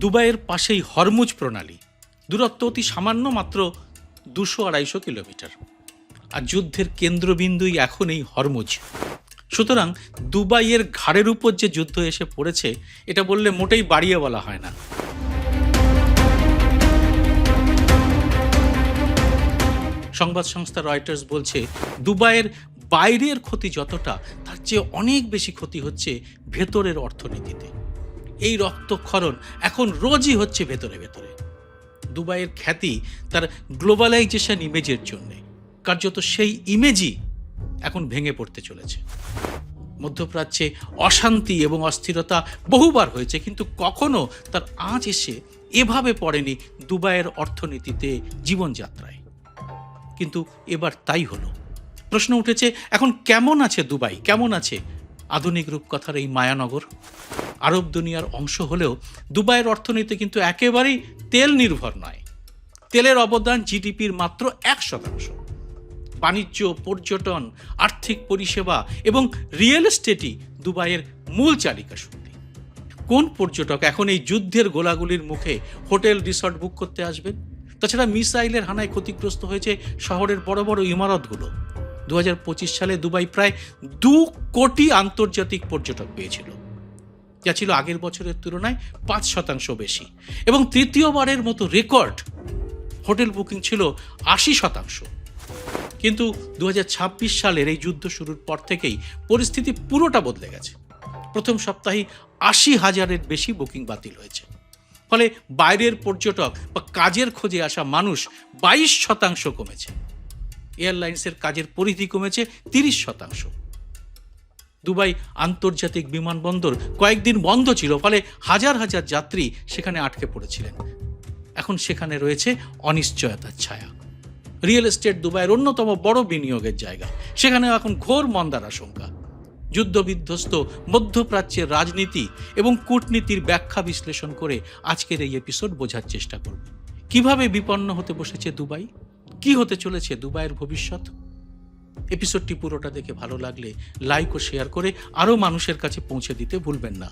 দুবাইয়ের পাশেই হরমুজ প্রণালী, দূরত্ব অতি সামান্য, মাত্র 200-250 কিলোমিটার। আর যুদ্ধের কেন্দ্রবিন্দুই এখন এই হরমুজ। সুতরাং দুবাইয়ের ঘাড়ের উপর যে যুদ্ধ এসে পড়েছে, এটা বললে মোটেই বাড়িয়ে বলা হয় না। সংবাদ সংস্থা রয়টার্স বলছে, দুবাইয়ের বাইরের ক্ষতি যতটা, তার চেয়ে অনেক বেশি ক্ষতি হচ্ছে ভেতরের অর্থনীতিতে। এই রক্তক্ষরণ এখন রোজই হচ্ছে ভেতরে ভেতরে। দুবাইয়ের খ্যাতি তার গ্লোবালাইজেশন ইমেজের জন্যে, কার্যত সেই ইমেজই এখন ভেঙে পড়তে চলেছে। মধ্যপ্রাচ্যে অশান্তি এবং অস্থিরতা বহুবার হয়েছে, কিন্তু কখনো তার আঁচ এসে এভাবে পড়েনি দুবাইয়ের অর্থনীতিতে, জীবনযাত্রায়। কিন্তু এবার তাই হলো। প্রশ্ন উঠেছে, এখন কেমন আছে দুবাই, কেমন আছে আধুনিক রূপকথার এই মায়ানগর? আরব দুনিয়ার অংশ হলেও দুবাইয়ের অর্থনীতি কিন্তু একেবারেই তেল নির্ভর নয়। তেলের অবদান জিডিপির মাত্র 1%। বাণিজ্য, পর্যটন, আর্থিক পরিষেবা এবং রিয়েল এস্টেটই দুবাইয়ের মূল চালিকা শক্তি। কোন পর্যটক এখন এই যুদ্ধের গোলাগুলির মুখে হোটেল রিসর্ট বুক করতে আসবেন? তাছাড়া মিসাইলের হানায় ক্ষতিগ্রস্ত হয়েছে শহরের বড় বড় ইমারতগুলো। 2025 সালে দুবাই প্রায় 2 কোটি আন্তর্জাতিক পর্যটক পেয়েছিল, যা ছিল আগের বছরের তুলনায় 5% বেশি। এবং তৃতীয়বারের মতো রেকর্ড হোটেল বুকিং ছিল 80%। কিন্তু 2026 সালের এই যুদ্ধ শুরুর পর থেকেই পরিস্থিতি পুরোটা বদলে গেছে। প্রথম সপ্তাহে 80,000-এর বেশি বুকিং বাতিল হয়েছে। ফলে বাইরের পর্যটক বা কাজের খোঁজে আসা মানুষ 22% কমেছে। এয়ারলাইন্সের কাজের পরিধি কমেছে 30%। দুবাই আন্তর্জাতিক বিমানবন্দর কয়েকদিন বন্ধ ছিল, ফলে হাজার হাজার যাত্রী সেখানে আটকে পড়েছিলেন। এখন সেখানে রয়েছে অনিশ্চয়তার ছায়া। রিয়েল এস্টেট দুবাইয়ের অন্যতম বড় বিনিয়োগের জায়গা, সেখানে এখন ঘোর মন্দার আশঙ্কা। যুদ্ধবিধ্বস্ত মধ্যপ্রাচ্যের রাজনীতি এবং কূটনীতির ব্যাখ্যা বিশ্লেষণ করে আজকের এই এপিসোড বোঝার চেষ্টা করব। কিভাবে বিপন্ন হতে বসেছে দুবাই, কি হতে চলেছে দুবাইয়ের ভবিষ্যৎ। এপিসোডটি পুরোটা দেখে ভালো লাগলে লাইক ও শেয়ার করে আরও মানুষের কাছে পৌঁছে দিতে ভুলবেন না।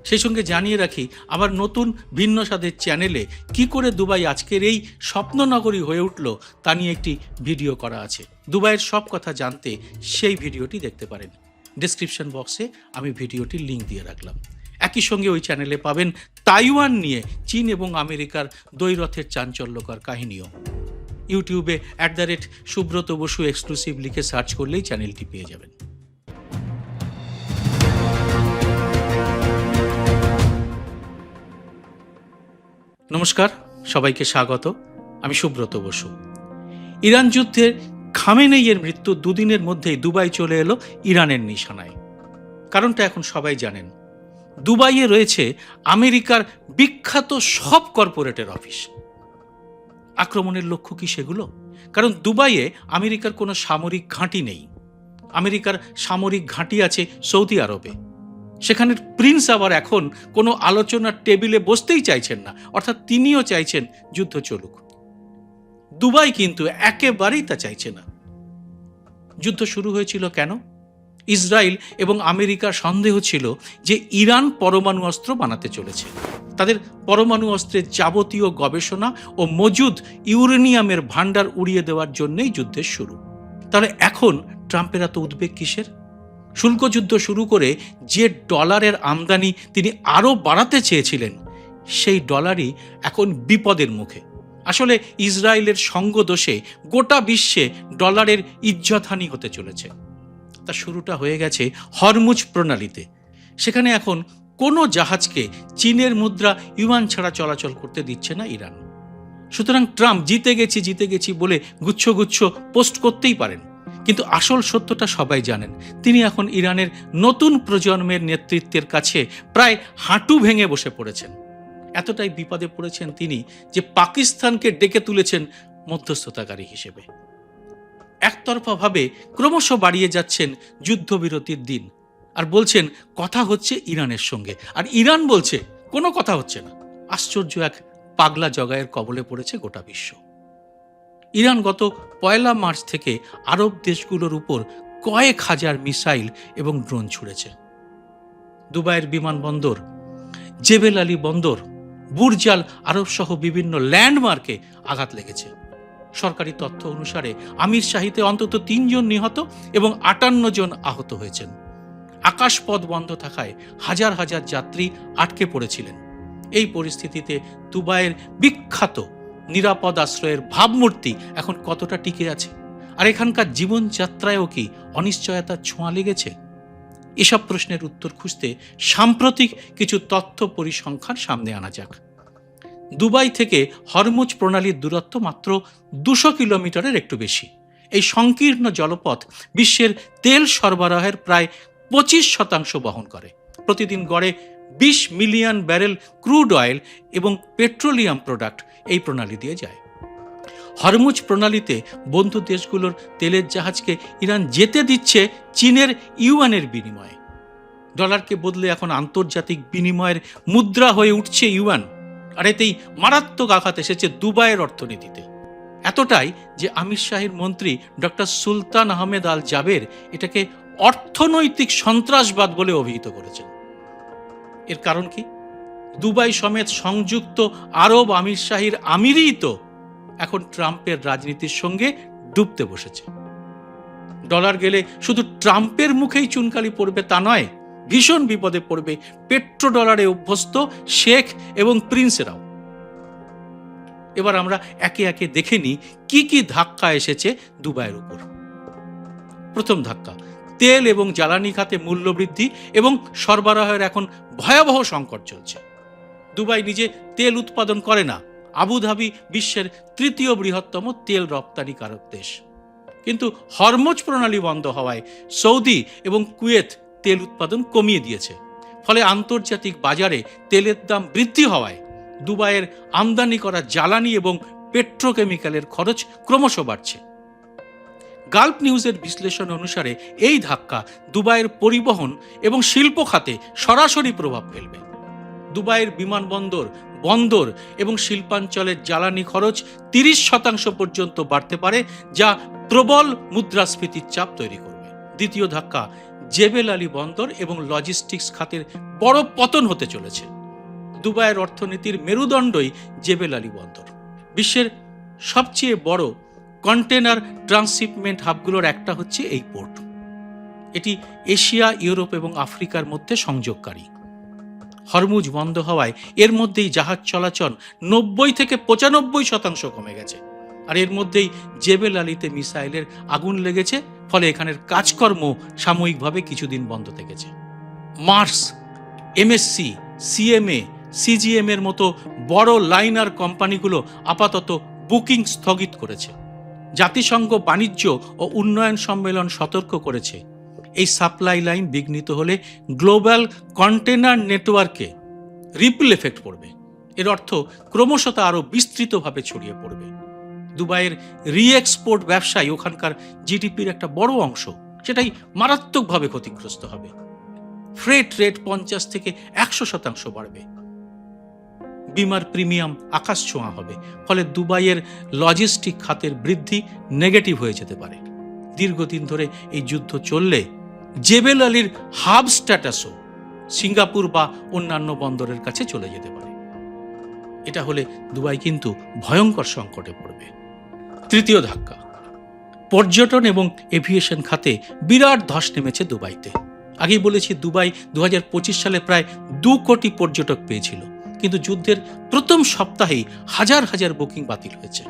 সেই সঙ্গে জানিয়ে রাখি, আবার নতুন ভিন্ন স্বাদের চ্যানেলে কি করে দুবাই আজকের এই স্বপ্ননগরী হয়ে উঠল তা নিয়ে একটি ভিডিও করা আছে। দুবাইয়ের সব কথা জানতে সেই ভিডিওটি দেখতে পারেন। ডেসক্রিপশন বক্সে আমি ভিডিওটির লিঙ্ক দিয়ে রাখলাম। একই সঙ্গে ওই চ্যানেলে পাবেন তাইওয়ান নিয়ে চীন এবং আমেরিকার দ্বৈরথের চাঞ্চল্যকর কাহিনীও। ইউটিউবে @সুব্রত বসু এক্সক্লুসিভ লিখে সার্চ করলেই চ্যানেলটি পেয়ে যাবেন। নমস্কার, সবাইকে স্বাগত। আমি সুব্রত বসু। ইরান যুদ্ধে খামেনেইয়ের মৃত্যু 2 দিনের মধ্যেই দুবাই চলে এলো ইরানের নিশানায়। কারণটা এখন সবাই জানেন। দুবাইয়ে রয়েছে আমেরিকার বিখ্যাত সব কর্পোরেটের অফিস। আক্রমণের লক্ষ্য কি সেগুলো? কারণ দুবাইয়ে আমেরিকার কোনো সামরিক ঘাঁটি নেই। আমেরিকার সামরিক ঘাঁটি আছে সৌদি আরবে। সেখানের প্রিন্স আবার এখন কোনো আলোচনার টেবিলে বসতেই চাইছেন না, অর্থাৎ তিনিও চাইছেন যুদ্ধ চলুক। দুবাই কিন্তু একেবারেই তা চাইছে না। যুদ্ধ শুরু হয়েছিল কেন? ইসরায়েল এবং আমেরিকার সন্দেহ ছিল যে ইরান পরমাণু অস্ত্র বানাতে চলেছে। তাদের পরমাণু অস্ত্রের যাবতীয় গবেষণা ও মজুদ ইউরেনিয়ামের ভান্ডার উড়িয়ে দেওয়ার জন্যই যুদ্ধের শুরু। তাহলে এখন ট্রাম্পের এত উদ্বেগ কিসের? শুল্ক যুদ্ধ শুরু করে যে ডলারের আমদানি তিনি আরও বাড়াতে চেয়েছিলেন, সেই ডলারই এখন বিপদের মুখে। আসলে ইসরায়েলের সঙ্গ দোষে গোটা বিশ্বে ডলারের ইজ্জতহানি হতে চলেছে। তা শুরুটা হয়ে গেছে হরমুজ প্রণালীতে। সেখানে এখন কোনো জাহাজকে চীনের মুদ্রা ইউয়ান ছাড়া চলাচল করতে দিচ্ছে না ইরান। সুতরাং ট্রাম্প জিতে গেছি বলে গুচ্ছ গুচ্ছ পোস্ট করতেই পারেন, কিন্তু আসল সত্যটা সবাই জানেন। তিনি এখন ইরানের নতুন প্রজন্মের নেতৃত্বের কাছে প্রায় হাঁটু ভেঙে বসে পড়েছেন। এতটাই বিপদে পড়েছেন তিনি যে পাকিস্তানকে ডেকে তুলেছেন মধ্যস্থতাকারী হিসেবে। একতরফাভাবে ক্রমশ বাড়িয়ে যাচ্ছেন যুদ্ধবিরতির দিন, আর বলছেন কথা হচ্ছে ইরানের সঙ্গে, আর ইরান বলছে কোনো কথা হচ্ছে না। আশ্চর্য এক পাগলা জগায়ের কবলে পড়েছে গোটা বিশ্ব। ইরান গত 1 মার্চ থেকে আরব দেশগুলোর উপর কয়েক হাজার মিসাইল এবং ড্রোন ছুড়েছে। দুবাইয়ের বিমানবন্দর, জেবেল আলী বন্দর, বুর্জাল আরব সহ বিভিন্ন ল্যান্ডমার্কে আঘাত লেগেছে। সরকারি তথ্য অনুসারে আমির শাহিতে অন্তত 3 জন নিহত এবং 58 জন আহত হয়েছেন। আকাশপথ বন্ধ থাকায় হাজার হাজার যাত্রী আটকে পড়েছিলেন। এই পরিস্থিতিতে দুবাইয়ের বিখ্যাত নিরাপদ আশ্রয়ের ভাবমূর্তি এখন কতটা টিকে আছে, আর এখানকার জীবনযাত্রায়ও কি অনিশ্চয়তার ছোঁয়া লেগেছে? এসব প্রশ্নের উত্তর খুঁজতে সাম্প্রতিক কিছু তথ্য পরিসংখ্যান সামনে আনা যাক। দুবাই থেকে হরমুজ প্রণালীর দূরত্ব মাত্র 200 কিলোমিটারের একটু বেশি। এই সংকীর্ণ জলপথ বিশ্বের তেল সরবরাহের প্রায় 25% বহন করে। প্রতিদিন গড়ে 20 মিলিয়ন ব্যারেল ক্রুড অয়েল এবং পেট্রোলিয়াম প্রোডাক্ট এই প্রণালী দিয়ে যায়। হরমুজ প্রণালীতে বন্ধু দেশগুলোর তেলের জাহাজকে ইরান যেতে দিচ্ছে চীনের ইউয়ানের বিনিময়ে। ডলারকে বদলে এখন আন্তর্জাতিক বিনিময়ের মুদ্রা হয়ে উঠছে ইউয়ান, আর এতেই মারাত্মক আঘাত এসেছে দুবাইয়ের অর্থনীতিতে। এতটাই যে আমির শাহের মন্ত্রী ডক্টর সুলতান আহমেদ আল জাবের এটাকে অর্থনৈতিক সন্ত্রাসবাদ বলে অভিহিত করেছেন। এর কারণ কি? দুবাই সমেত সংযুক্ত আরব আমিরশাহীর আমিরই তো এখন ট্রাম্পের রাজনীতির সঙ্গে ডুবতে বসেছে। ডলার গেলে শুধু ট্রাম্পের মুখেই চুনকালি পড়বে তা নয়, ভীষণ বিপদে পড়বে পেট্রো ডলারে অভ্যস্ত শেখ এবং প্রিন্সেরাও। এবার আমরা একে একে দেখে নিই কি কি ধাক্কা এসেছে দুবাইয়ের উপর। প্রথম ধাক্কা, তেল এবং জ্বালানি খাতে মূল্যবৃদ্ধি এবং সরবরাহের এখন ভয়াবহ সংকট চলছে। দুবাই নিজে তেল উৎপাদন করে না। আবুধাবি বিশ্বের 3য় বৃহত্তম তেল রপ্তানিকারক দেশ, কিন্তু হরমুজ প্রণালী বন্ধ হওয়ায় সৌদি এবং কুয়েত তেল উৎপাদন কমিয়ে দিয়েছে। ফলে আন্তর্জাতিক বাজারে তেলের দাম বৃদ্ধি হওয়ায় দুবাইয়ের আমদানি করা জ্বালানি এবং পেট্রোকেমিক্যালের খরচ ক্রমশ বাড়ছে। গালফ নিউজের বিশ্লেষণ অনুসারে এই ধাক্কা দুবাইয়ের পরিবহন এবং শিল্প খাতে সরাসরি প্রভাব ফেলবে। দুবাইয়ের বিমানবন্দর, বন্দর এবং শিল্পাঞ্চলের জ্বালানি খরচ 30% পর্যন্ত বাড়তে পারে, যা প্রবল মুদ্রাস্ফীতির চাপ তৈরি করবে। দ্বিতীয় ধাক্কা, জেবেল আলী বন্দর এবং লজিস্টিক্স খাতের বড় পতন হতে চলেছে। দুবাইয়ের অর্থনীতির মেরুদণ্ডই জেবেল আলী বন্দর। বিশ্বের সবচেয়ে বড় কন্টেনার ট্রান্সশিপমেন্ট হাবগুলোর একটা হচ্ছে এই পোর্ট। এটি এশিয়া, ইউরোপ এবং আফ্রিকার মধ্যে সংযোগকারী। হরমুজ বন্ধ হওয়ায় এর মধ্যেই জাহাজ চলাচল 90 থেকে 95% কমে গেছে। আর এর মধ্যেই জেবেল আলীতে মিসাইলের আগুন লেগেছে, ফলে এখানের কাজকর্ম সাময়িকভাবে কিছুদিন বন্ধ থেকেছে। মার্স, এমএসসি, সিএমএ, সিজিএম এর মতো বড় লাইনার কোম্পানিগুলো আপাতত বুকিং স্থগিত করেছে। জাতিসংঘ বাণিজ্য ও উন্নয়ন সম্মেলন সতর্ক করেছে, এই সাপ্লাই লাইন বিঘ্নিত হলে গ্লোবাল কন্টেনার নেটওয়ার্কে রিপল এফেক্ট পড়বে। এর অর্থ ক্রমশ তা আরও বিস্তৃতভাবে ছড়িয়ে পড়বে। দুবাইয়ের রিএক্সপোর্ট ব্যবসায় ওখানকার জিডিপির একটা বড় অংশ, সেটাই মারাত্মকভাবে ক্ষতিগ্রস্ত হবে। ফ্রেট রেট 50 থেকে 100% বাড়বে। বিমার প্রিমিয়াম আকাশ ছোঁয়া হবে, ফলে দুবাইয়ের লজিস্টিক খাতের বৃদ্ধি নেগেটিভ হয়ে যেতে পারে। দীর্ঘদিন ধরে এই যুদ্ধ চললে জেবেল আলীর হাব স্ট্যাটাসও সিঙ্গাপুর বা অন্যান্য বন্দরের কাছে চলে যেতে পারে। এটা হলে দুবাই কিন্তু ভয়ঙ্কর সংকটে পড়বে। তৃতীয় ধাক্কা, পর্যটন এবং এভিয়েশন খাতে বিরাট ধস নেমেছে দুবাইতে। আগেই বলেছি, দুবাই 2025 সালে প্রায় 2 কোটি পর্যটক পেয়েছিল, কিন্তু যুদ্ধের প্রথম সপ্তাহেই হাজার হাজার বুকিং বাতিল হয়েছে।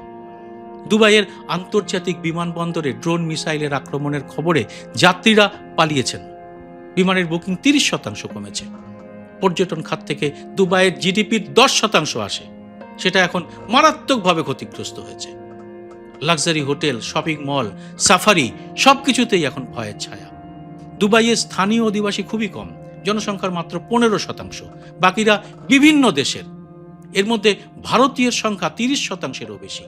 দুবাইয়ের আন্তর্জাতিক বিমানবন্দরে ড্রোন মিসাইলের আক্রমণের খবরে যাত্রীরা পালিয়েছেন। বিমানের বুকিং 30% কমেছে। পর্যটন খাত থেকে দুবাইয়ের জিডিপির 10% আসে, সেটা এখন মারাত্মকভাবে ক্ষতিগ্রস্ত হয়েছে। Luxury hotel, shopping mall, safari সবকিছুতেই এখন ভয়ের ছায়া। দুবাইয়ের স্থানীয় অধিবাসী খুবই কম, জনসংখ্যার মাত্র 15%, বাকিরা বিভিন্ন দেশের। এর মধ্যে ভারতীয় সংখ্যা 30%-এরও বেশি।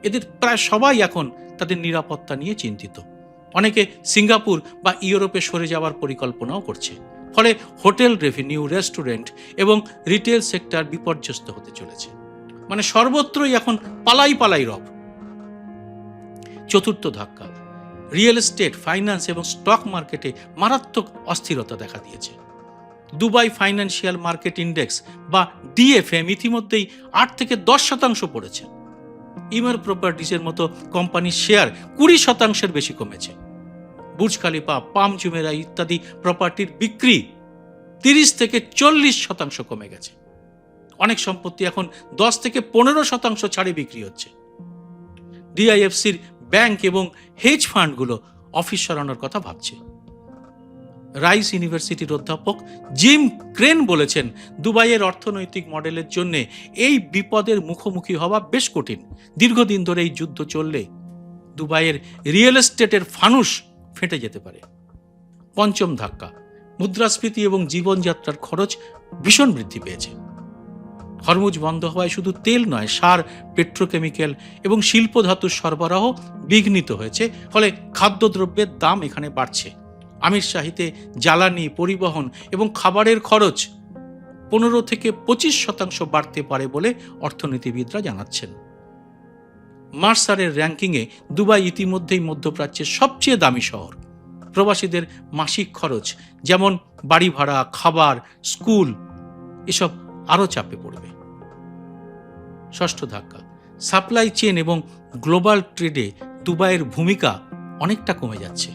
এদের প্রায় সবাই এখন তাদের নিরাপত্তা নিয়ে চিন্তিত। অনেকে সিঙ্গাপুর বা ইউরোপে সরে যাওয়ার পরিকল্পনাও করছে। ফলে হোটেল রেভিনিউ, রেস্টুরেন্ট এবং রিটেল সেক্টর বিপর্যস্ত হতে চলেছে। মানে সর্বত্রই এখন পালাই পালাই রব। চতুর্থ ধাক্কা, রিয়েল এস্টেট, ফাইন্যান্স এবং স্টক মার্কেটে মারাত্মক অস্থিরতা দেখা দিয়েছে। দুবাই ফাইন্যান্সিয়াল মার্কেট ইন্ডেক্স বা ডিএফএম ইতিমধ্যেই 8 থেকে 10% পড়েছে। ইমার প্রপার্টিজের মতো কোম্পানির শেয়ার 20% বেশি কমেছে। বুর্জ খালিফা, পাম জুমেরা ইত্যাদি প্রপার্টির বিক্রি 30 থেকে 40% কমে গেছে। অনেক সম্পত্তি এখন 10 থেকে 15% ছাড়ে বিক্রি হচ্ছে। ডিআইএফসির ব্যাংক এবং হেজ ফান্ডগুলো অফিস সরানোর কথা ভাবছে। রাইস ইউনিভার্সিটির অধ্যাপক জিম ক্রেন বলেছেন, দুবাইয়ের অর্থনৈতিক মডেলের জন্য এই বিপদের মুখোমুখি হওয়া বেশ কঠিন। দীর্ঘদিন ধরে এই যুদ্ধ চললে দুবাইয়ের রিয়েল এস্টেটের ফানুস ফেটে যেতে পারে। পঞ্চম ধাক্কা, মুদ্রাস্ফীতি এবং জীবনযাত্রার খরচ ভীষণ বৃদ্ধি পেয়েছে। হরমুজ বন্ধ হওয়ায় শুধু তেল নয়, সার, পেট্রোকেমিক্যাল এবং শিল্প ধাতুর সরবরাহ বিঘ্নিত হয়েছে। ফলে খাদ্যদ্রব্যের দাম এখানে বাড়ছে। আমির শাহিতে জ্বালানি, পরিবহন এবং খাবারের খরচ 15 থেকে 25% বাড়তে পারে বলে অর্থনীতিবিদরা জানাচ্ছেন। মার্সারের র্যাঙ্কিংয়ে দুবাই ইতিমধ্যেই মধ্যপ্রাচ্যের সবচেয়ে দামি শহর। প্রবাসীদের মাসিক খরচ যেমন বাড়ি ভাড়া, খাবার, স্কুল এসব আরও চাপে পড়বে। ষষ্ঠ ধাক্কা, সাপ্লাই চেন এবং গ্লোবাল ট্রেডে দুবাইয়ের ভূমিকা অনেকটা কমে যাচ্ছে।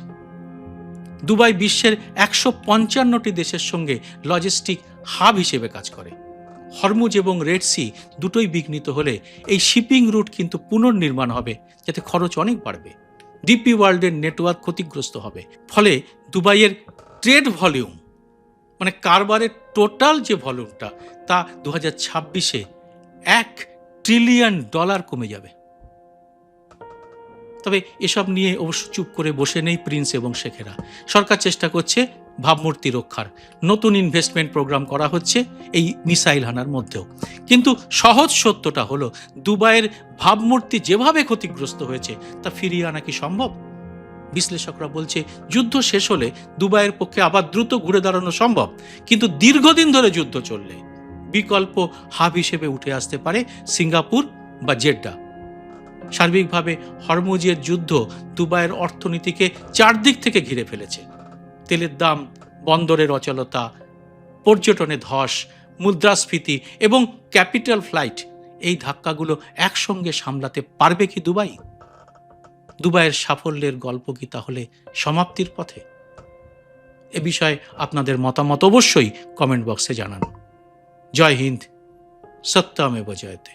দুবাই বিশ্বের 155টি দেশের সঙ্গে লজিস্টিক হাব হিসেবে কাজ করে। হরমুজ এবং রেড সি দুটোই বিঘ্নিত হলে এই শিপিং রুট কিন্তু পুনর্নির্মাণ হবে, যাতে খরচ অনেক বাড়বে। ডিপি ওয়ার্ল্ডের নেটওয়ার্ক ক্ষতিগ্রস্ত হবে। ফলে দুবাইয়ের ট্রেড ভলিউম মানে কারবারের টোটাল যে ভলিউমটা তা 2026-এ $1 ট্রিলিয়ন কমে যাবে। তবে এসব নিয়ে অবশ্য চুপ করে বসে নেই প্রিন্স এবং শেখেরা। সরকার চেষ্টা করছে ভাবমূর্তি রক্ষার। নতুন ইনভেস্টমেন্ট প্রোগ্রাম করা হচ্ছে এই মিসাইল হানার মধ্যেও। কিন্তু সহজ সত্যটা হলো, দুবাইয়ের ভাবমূর্তি যেভাবে ক্ষতিগ্রস্ত হয়েছে তা ফিরিয়ে আনা কি সম্ভব? বিশ্লেষকরা বলছে, যুদ্ধ শেষ হলে দুবাইয়ের পক্ষে আবার দ্রুত ঘুরে দাঁড়ানো সম্ভব। কিন্তু দীর্ঘদিন ধরে যুদ্ধ চললে বিকল্প হাব হিসেবে উঠে আসতে পারে সিঙ্গাপুর বা জেড্ডা। সার্বিকভাবে হরমুজের যুদ্ধ দুবাইয়ের অর্থনীতিকে চারদিক থেকে ঘিরে ফেলেছে। তেলের দাম, বন্দরের অচলতা, পর্যটনে ধস, মুদ্রাস্ফীতি এবং ক্যাপিটাল ফ্লাইট, এই ধাক্কাগুলো একসঙ্গে সামলাতে পারবে কি দুবাই? দুবাইয়ের সাফল্যের গল্প কি তাহলে সমাপ্তির পথে? এ বিষয়ে আপনাদের মতামত অবশ্যই কমেন্ট বক্সে জানান। জয় হিন্দ, সত্যমেব জয়তে।